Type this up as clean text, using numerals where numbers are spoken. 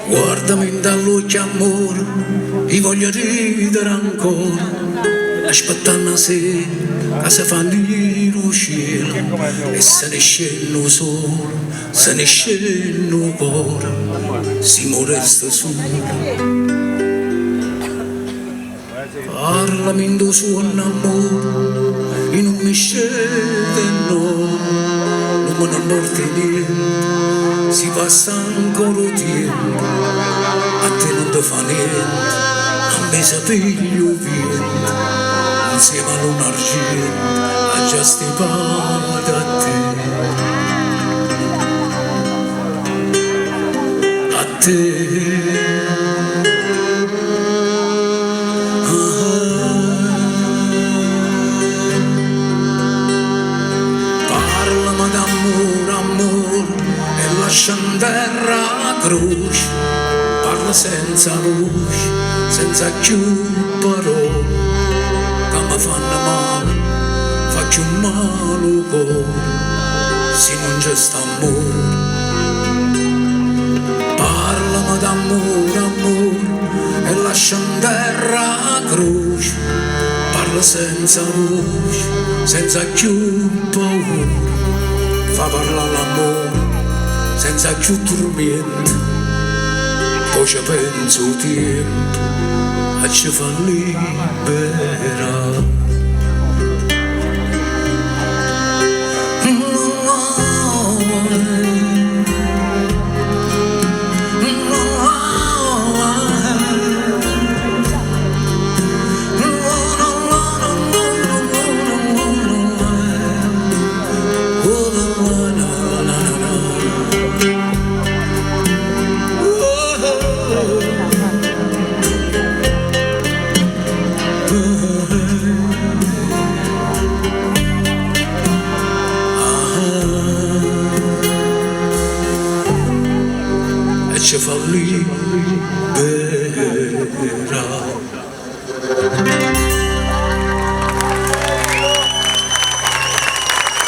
Guardami dall'occhio amore, ti voglio ridere ancora, aspettando se che si fa nero cielo e se ne scende il sole, se ne scende il cuore, si resta solo. Parlami in tuo suono amore, e non mi scende no, non me ne importa niente, si passa ancora tempo, a te non ti fa niente, a me si piglia il vento, insieme all'un'argento, a già stipata a te, a te. Lascia in terra la croce, parla senza voce, senza più parole, che mi fanno male, faccio un malo cuore, se non c'è sta amore. Parlami d'amore, amore, e lascia in terra la croce, parla senza voce, senza più paura, fa parlare l'amore senza più tormento, poi ci penso tempo e ci fa liberare. Ci fa libero.